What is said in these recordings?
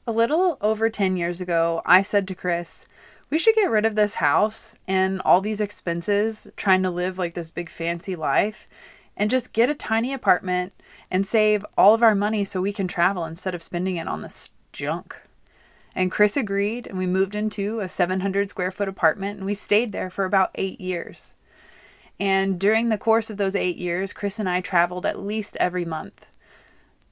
A little over 10 years ago, I said to Chris, we should get rid of this house and all these expenses trying to live like this big fancy life and just get a tiny apartment and save all of our money so we can travel instead of spending it on this junk. And Chris agreed, and we moved into a 700 square foot apartment and we stayed there for about 8 years. And during the course of those 8 years, Chris and I traveled at least every month.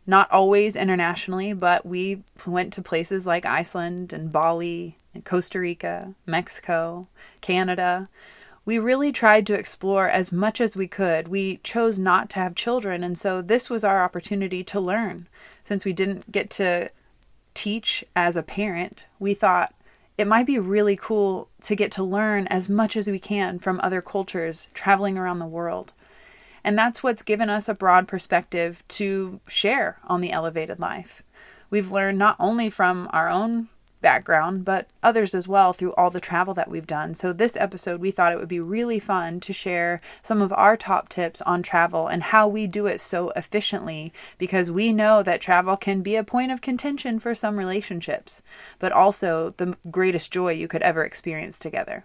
Not always internationally, but we went to places like Iceland and Bali and Costa Rica, Mexico, Canada. We really tried to explore as much as we could. We chose not to have children, and so this was our opportunity to learn. Since we didn't get to teach as a parent, we thought it might be really cool to get to learn as much as we can from other cultures traveling around the world. And that's what's given us a broad perspective to share on the elevated life. We've learned not only from our own background, but others as well through all the travel that we've done. So this episode, we thought it would be really fun to share some of our top tips on travel and how we do it so efficiently, because we know that travel can be a point of contention for some relationships, but also the greatest joy you could ever experience together.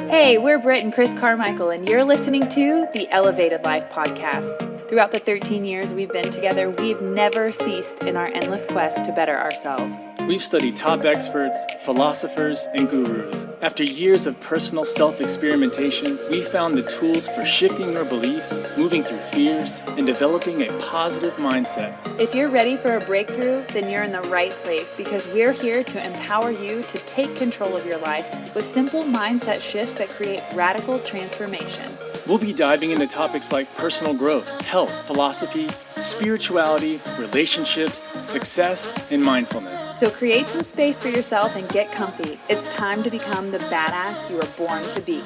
Hey, we're Britt and Chris Carmichael, and you're listening to the Elevated Life podcast. Throughout the 13 years we've been together, we've never ceased in our endless quest to better ourselves. We've studied top experts, philosophers, and gurus. After years of personal self-experimentation, we found the tools for shifting your beliefs, moving through fears, and developing a positive mindset. If you're ready for a breakthrough, then you're in the right place, because we're here to empower you to take control of your life with simple mindset shifts that create radical transformation. We'll be diving into topics like personal growth, health, philosophy, spirituality, relationships, success, and mindfulness. So create some space for yourself and get comfy. It's time to become the badass you were born to be.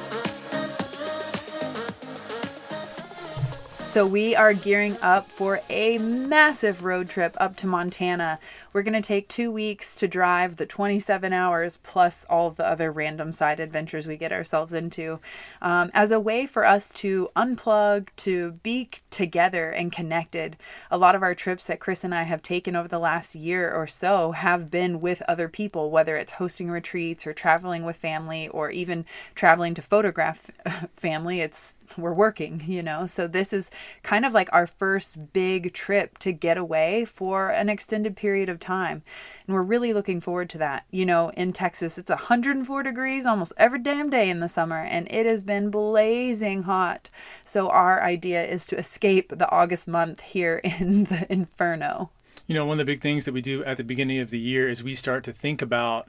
So we are gearing up for a massive road trip up to Montana. We're going to take 2 weeks to drive the 27 hours plus all of the other random side adventures we get ourselves into, as a way for us to unplug, to be together and connected. A lot of our trips that Chris and I have taken over the last year or so have been with other people, whether it's hosting retreats or traveling with family or even traveling to photograph family. We're working, so this is kind of like our first big trip to get away for an extended period of time. And we're really looking forward to that. In Texas, it's 104 degrees almost every damn day in the summer, and it has been blazing hot. So our idea is to escape the August month here in the inferno. One of the big things that we do at the beginning of the year is we start to think about,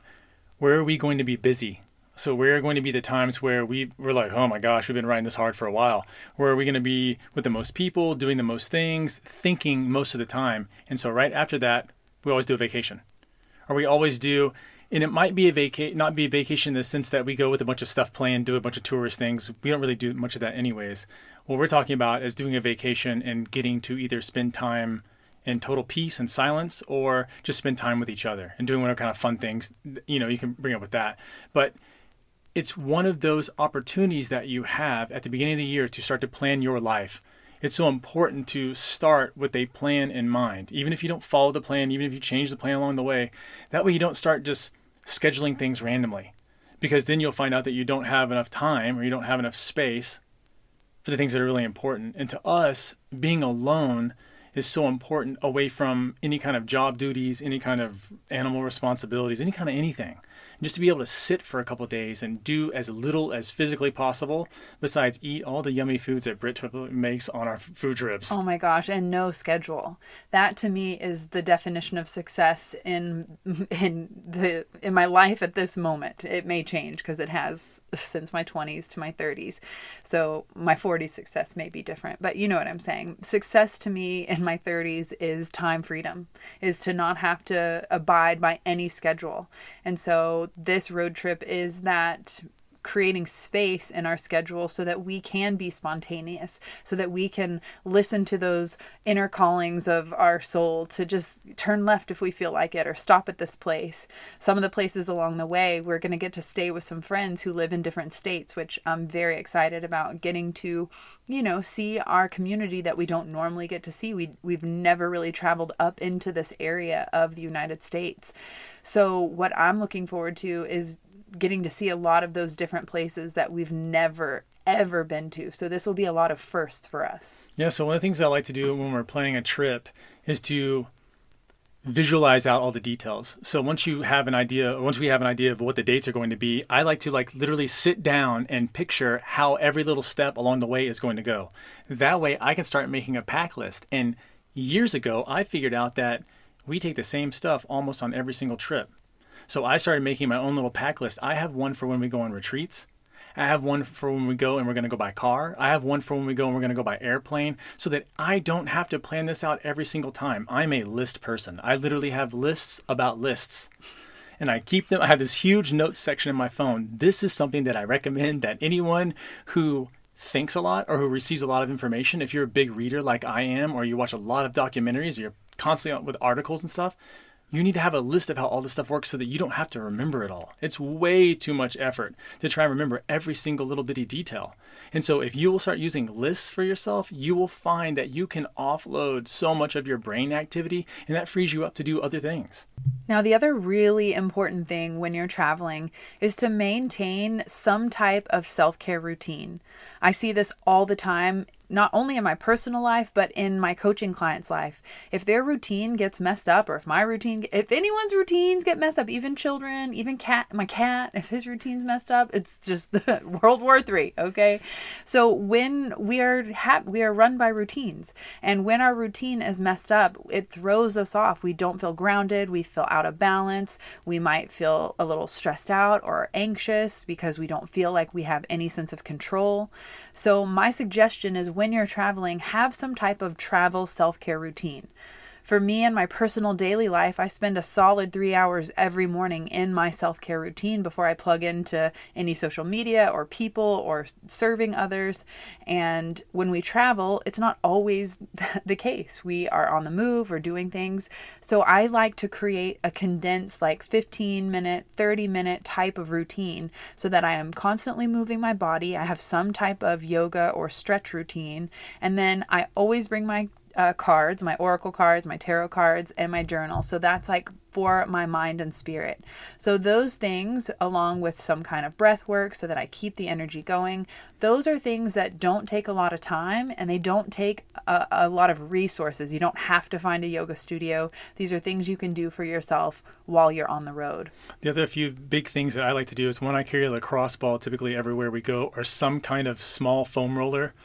where are we going to be busy? So where are going to be the times where we're like, oh my gosh, we've been riding this hard for a while. Where are we going to be with the most people, doing the most things, thinking most of the time? And so right after that, we always do a vacation. Or we always do, and it might be not be a vacation in the sense that we go with a bunch of stuff planned, do a bunch of tourist things. We don't really do much of that anyways. What we're talking about is doing a vacation and getting to either spend time in total peace and silence, or just spend time with each other and doing whatever kind of fun things, you can bring up with that. But it's one of those opportunities that you have at the beginning of the year to start to plan your life. It's so important to start with a plan in mind. Even if you don't follow the plan, even if you change the plan along the way, that way you don't start just scheduling things randomly. Because then you'll find out that you don't have enough time or you don't have enough space for the things that are really important. And to us, being alone is so important, away from any kind of job duties, any kind of animal responsibilities, any kind of anything. Just to be able to sit for a couple of days and do as little as physically possible, besides eat all the yummy foods that Britt makes on our food trips. Oh my gosh, and no schedule. That to me is the definition of success in my life at this moment. It may change because it has since my 20s to my 30s. So my 40s success may be different, but you know what I'm saying. Success to me in my 30s is time freedom, is to not have to abide by any schedule. And so this road trip is that creating space in our schedule so that we can be spontaneous, so that we can listen to those inner callings of our soul to just turn left if we feel like it, or stop at this place. Some of the places along the way, we're going to get to stay with some friends who live in different states, which I'm very excited about getting to, see our community that we don't normally get to see. We've never really traveled up into this area of the United States. So what I'm looking forward to is getting to see a lot of those different places that we've never ever been to. So this will be a lot of firsts for us. Yeah, so one of the things I like to do when we're planning a trip is to visualize out all the details. So once we have an idea of what the dates are going to be, I like to literally sit down and picture how every little step along the way is going to go. That way I can start making a pack list. And years ago, I figured out that we take the same stuff almost on every single trip. So I started making my own little pack list. I have one for when we go on retreats. I have one for when we go and we're going to go by car. I have one for when we go and we're going to go by airplane, so that I don't have to plan this out every single time. I'm a list person. I literally have lists about lists, and I keep them. I have this huge notes section in my phone. This is something that I recommend that anyone who thinks a lot or who receives a lot of information, if you're a big reader like I am, or you watch a lot of documentaries, or you're constantly out with articles and stuff, you need to have a list of how all this stuff works so that you don't have to remember it all. It's way too much effort to try and remember every single little bitty detail. And so if you will start using lists for yourself, you will find that you can offload so much of your brain activity, and that frees you up to do other things. Now, the other really important thing when you're traveling is to maintain some type of self-care routine. I see this all the time, not only in my personal life, but in my coaching clients' life. If their routine gets messed up, or if anyone's routines get messed up, even children, even my cat, if his routine's messed up, it's just World War III, okay? So when we are run by routines, and when our routine is messed up, it throws us off. We don't feel grounded. We feel out of balance. We might feel a little stressed out or anxious because we don't feel like we have any sense of control. So my suggestion is, when you're traveling, have some type of travel self-care routine. For me and my personal daily life, I spend a solid 3 hours every morning in my self-care routine before I plug into any social media or people or serving others. And when we travel, it's not always the case. We are on the move or doing things. So I like to create a condensed 15-minute, 30-minute type of routine so that I am constantly moving my body. I have some type of yoga or stretch routine. And then I always bring my cards, my oracle cards, my tarot cards, and my journal. So that's for my mind and spirit. So those things, along with some kind of breath work so that I keep the energy going, those are things that don't take a lot of time, and they don't take a lot of resources. You don't have to find a yoga studio. These are things you can do for yourself while you're on the road. The other few big things that I like to do is, when I carry a lacrosse ball, typically everywhere we go, or some kind of small foam roller,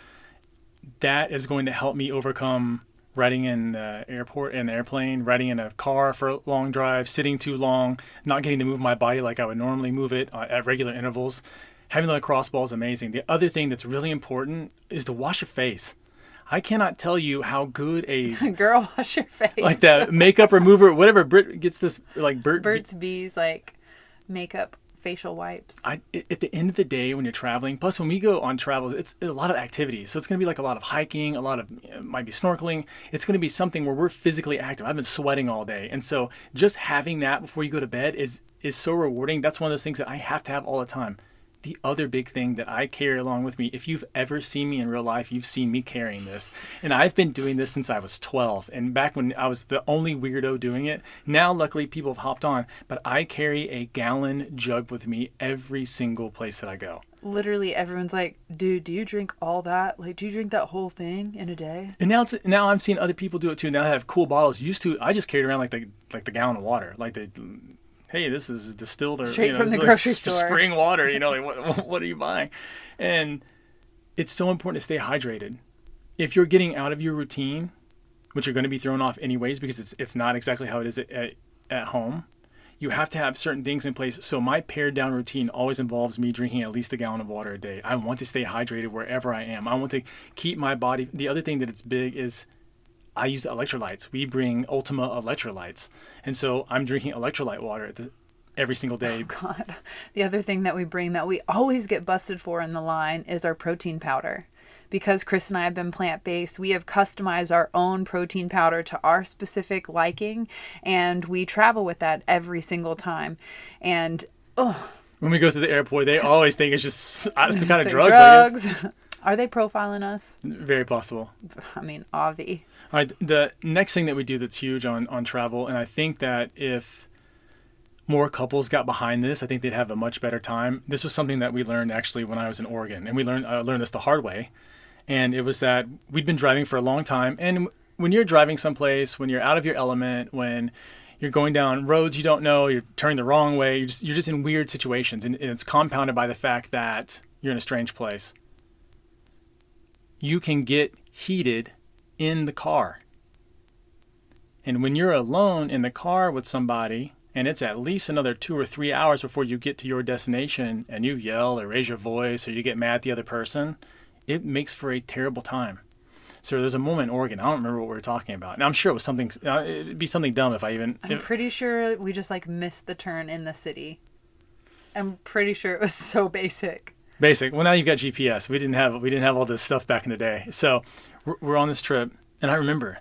that is going to help me overcome riding in the airport, in the airplane, riding in a car for a long drive, sitting too long, not getting to move my body like I would normally move it at regular intervals. Having the lacrosse ball is amazing. The other thing that's really important is to wash your face. I cannot tell you how good a girl, wash your face, like that makeup remover, whatever. Brit gets this Burt's Bees makeup facial wipes. At the end of the day, when you're traveling, plus when we go on travels, it's a lot of activities. So it's going to be a lot of hiking, a lot of, might be snorkeling. It's going to be something where we're physically active. I've been sweating all day. And so just having that before you go to bed is so rewarding. That's one of those things that I have to have all the time. The other big thing that I carry along with me, if you've ever seen me in real life, you've seen me carrying this. And I've been doing this since I was 12. And back when I was the only weirdo doing it, now luckily people have hopped on. But I carry a gallon jug with me every single place that I go. Literally everyone's like, dude, do you drink all that? Do you drink that whole thing in a day? And now I'm seeing other people do it too. Now they have cool bottles. I just carried around the gallon of water. Hey, this is distilled or straight from the grocery store, spring water. What are you buying? And it's so important to stay hydrated. If you're getting out of your routine, which you're going to be thrown off anyways because it's not exactly how it is at home, you have to have certain things in place. So my pared down routine always involves me drinking at least a gallon of water a day. I want to stay hydrated wherever I am. I want to keep my body. The other thing that it's big is I use electrolytes. We bring Ultima Electrolytes. And so I'm drinking electrolyte water every single day. Oh, God. The other thing that we bring that we always get busted for in the line is our protein powder. Because Chris and I have been plant-based, we have customized our own protein powder to our specific liking, and we travel with that every single time. And, when we go to the airport, they always think it's just some kind of drugs. I guess. Are they profiling us? Very possible. I mean, obvi. All right, the next thing that we do that's huge on travel, and I think that if more couples got behind this, I think they'd have a much better time. This was something that we learned actually when I was in Oregon, and I learned this the hard way. And it was that we'd been driving for a long time, and when you're driving someplace, when you're out of your element, when you're going down roads you don't know, you're turning the wrong way, you're just in weird situations, and it's compounded by the fact that you're in a strange place. You can get heated in the car. And when you're alone in the car with somebody, and it's at least another 2 or 3 hours before you get to your destination, and you yell or raise your voice or you get mad at the other person, it makes for a terrible time. So there's a moment in Oregon, I don't remember what we were talking about. And I'm sure it was something, it'd be something dumb if I even... I'm pretty sure we just like missed the turn in the city. I'm pretty sure it was so basic. Basic. Well, now you've got GPS. We didn't have all this stuff back in the day. So we're on this trip, and I remember,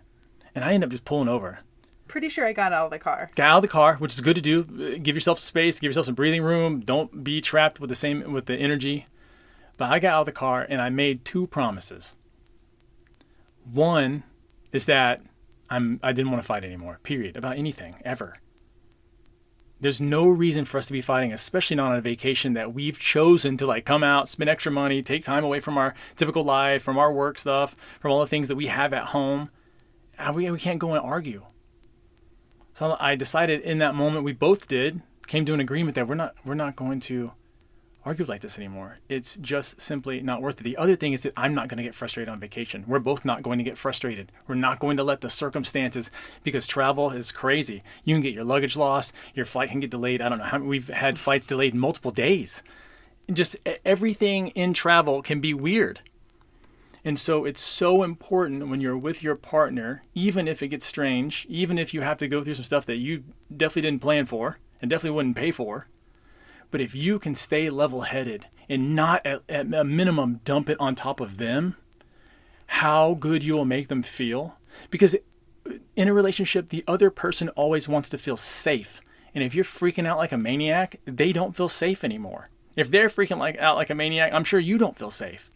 and I end up just pulling over. Pretty sure I got out of the car. Got out of the car, which is good to do. Give yourself space, give yourself some breathing room. Don't be trapped with the energy. But I got out of the car, and I made 2 promises. One is that I didn't want to fight anymore, period, about anything, ever. There's no reason for us to be fighting, especially not on a vacation that we've chosen to like come out, spend extra money, take time away from our typical life, from our work stuff, from all the things that we have at home. We can't go and argue. So I decided in that moment, we both came to an agreement that we're not going to argue like this anymore. It's just simply not worth it. The other thing is that I'm not going to get frustrated on vacation. We're both not going to get frustrated. We're not going to let the circumstances, because travel is crazy. You can get your luggage lost. Your flight can get delayed. I don't know how we've had flights delayed multiple days. Just everything in travel can be weird. And so it's so important when you're with your partner, even if it gets strange, even if you have to go through some stuff that you definitely didn't plan for and definitely wouldn't pay for. But if you can stay level-headed and not at a minimum dump it on top of them, how good you will make them feel. Because in a relationship, the other person always wants to feel safe. And if you're freaking out like a maniac, they don't feel safe anymore. If they're freaking out like a maniac, I'm sure you don't feel safe.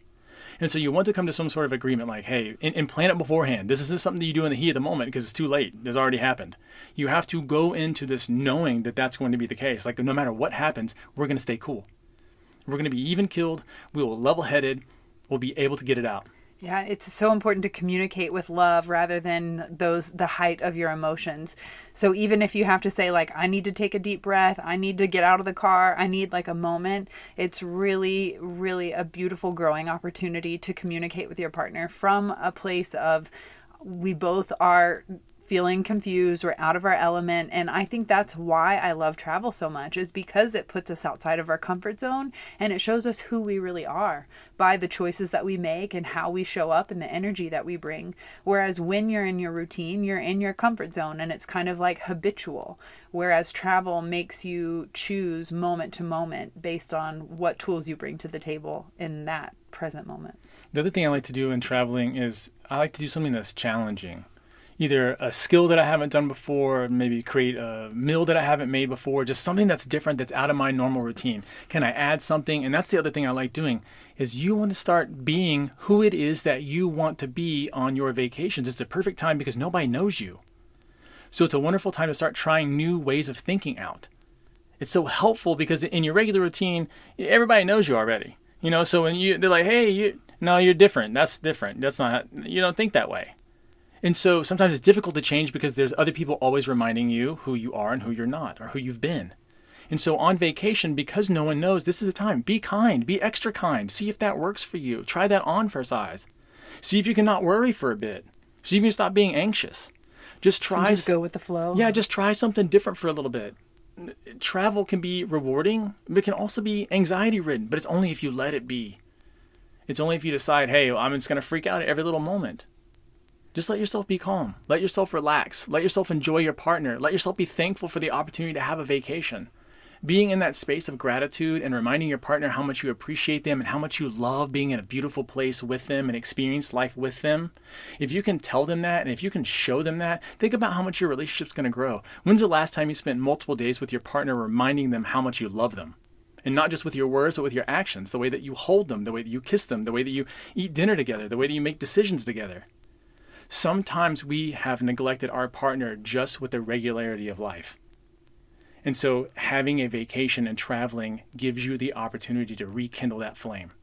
And so you want to come to some sort of agreement like, hey, and plan it beforehand. This isn't something that you do in the heat of the moment because it's too late. It's already happened. You have to go into this knowing that that's going to be the case. Like no matter what happens, we're going to stay cool. We're going to be even-keeled. We will level-headed. We'll be able to get it out. Yeah, it's so important to communicate with love rather than the height of your emotions. So even if you have to say like, I need to take a deep breath, I need to get out of the car, I need like a moment, it's really, really a beautiful growing opportunity to communicate with your partner from a place of we both are feeling confused, we're out of our element. And I think that's why I love travel so much, is because it puts us outside of our comfort zone and it shows us who we really are by the choices that we make and how we show up and the energy that we bring. Whereas when you're in your routine, you're in your comfort zone and it's kind of like habitual. Whereas travel makes you choose moment to moment based on what tools you bring to the table in that present moment. The other thing I like to do in traveling is I like to do something that's challenging. Either a skill that I haven't done before, maybe create a meal that I haven't made before, just something that's different, that's out of my normal routine. Can I add something? And that's the other thing I like doing, is you want to start being who it is that you want to be on your vacations. It's the perfect time because nobody knows you. So it's a wonderful time to start trying new ways of thinking out. It's so helpful because in your regular routine, everybody knows you already. So when they're like, hey, you're different. That's different. That's not, you don't think that way. And so sometimes it's difficult to change because there's other people always reminding you who you are and who you're not, or who you've been. And so on vacation, because no one knows, this is a time. Be kind. Be extra kind. See if that works for you. Try that on for size. See if you can not worry for a bit. See if you can stop being anxious. Just go with the flow. Yeah, just try something different for a little bit. Travel can be rewarding, but it can also be anxiety-ridden. But it's only if you let it be. It's only if you decide, hey, I'm just going to freak out at every little moment. Just let yourself be calm. Let yourself relax. Let yourself enjoy your partner. Let yourself be thankful for the opportunity to have a vacation. being in that space of gratitude and reminding your partner how much you appreciate them and how much you love being in a beautiful place with them and experience life with them. If you can tell them that, and if you can show them that, think about how much your relationship's going to grow. When's the last time you spent multiple days with your partner reminding them how much you love them? And not just with your words, but with your actions, the way that you hold them, the way that you kiss them, the way that you eat dinner together, the way that you make decisions together. Sometimes we have neglected our partner just with the regularity of life. And so having a vacation and traveling gives you the opportunity to rekindle that flame.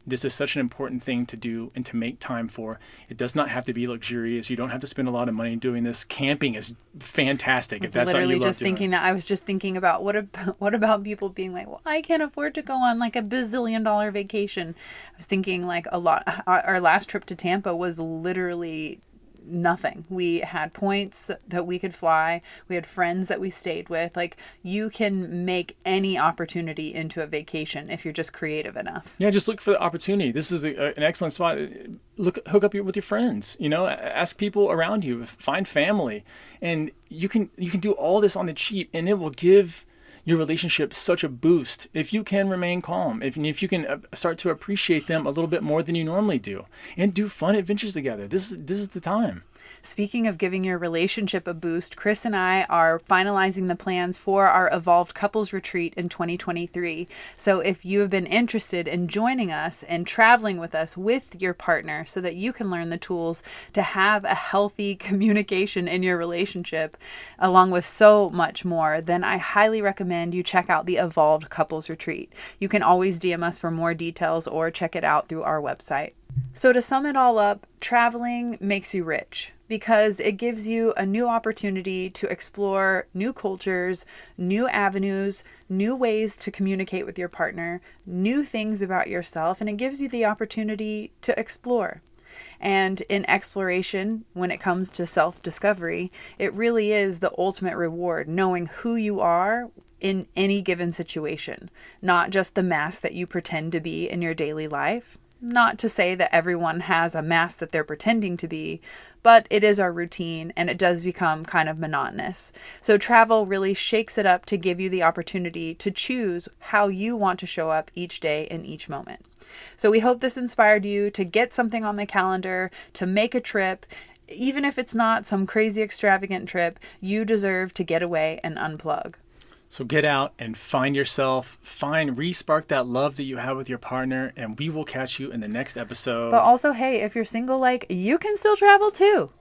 This is such an important thing to do and to make time for. It does not have to be luxurious. You don't have to spend a lot of money doing this. Camping is fantastic. If that's something you love doing. I was just thinking about what about people being like, well, I can't afford to go on like a bazillion-dollar vacation. I was thinking like a lot. Our last trip to Tampa was literally nothing. We had points that we could fly. We had friends that we stayed with. Like, you can make any opportunity into a vacation if you're just creative enough. Yeah, just look for the opportunity. This is an excellent spot. Hook up with your friends. Ask people around you. Find family, and you can do all this on the cheap, and it will give your relationship such a boost if you can remain calm, if you can start to appreciate them a little bit more than you normally do, and do fun adventures together. This is the time. Speaking of giving your relationship a boost, Chris and I are finalizing the plans for our Evolved Couples Retreat in 2023. So if you have been interested in joining us and traveling with us with your partner so that you can learn the tools to have a healthy communication in your relationship, along with so much more, then I highly recommend you check out the Evolved Couples Retreat. You can always DM us for more details or check it out through our website. So to sum it all up, traveling makes you rich because it gives you a new opportunity to explore new cultures, new avenues, new ways to communicate with your partner, new things about yourself, and it gives you the opportunity to explore. And in exploration, when it comes to self-discovery, it really is the ultimate reward, knowing who you are in any given situation, not just the mask that you pretend to be in your daily life. Not to say that everyone has a mask that they're pretending to be, but it is our routine and it does become kind of monotonous. So travel really shakes it up to give you the opportunity to choose how you want to show up each day in each moment. So we hope this inspired you to get something on the calendar, to make a trip. Even if it's not some crazy extravagant trip, you deserve to get away and unplug. So get out and find yourself, re-spark that love that you have with your partner, and we will catch you in the next episode. But also, hey, if you're single, you can still travel too.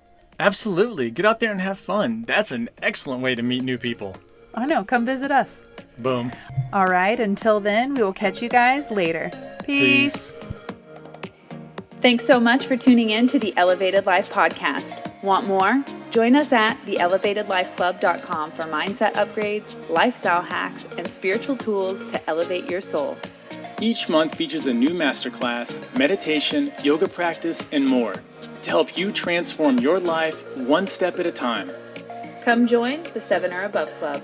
Absolutely. Get out there and have fun. That's an excellent way to meet new people. I know. Come visit us. Boom. All right. Until then, we will catch you guys later. Peace. Thanks so much for tuning in to the Elevated Life Podcast. Want more? Join us at theelevatedlifeclub.com for mindset upgrades, lifestyle hacks, and spiritual tools to elevate your soul. Each month features a new masterclass, meditation, yoga practice, and more to help you transform your life one step at a time. Come join the 7 or Above Club.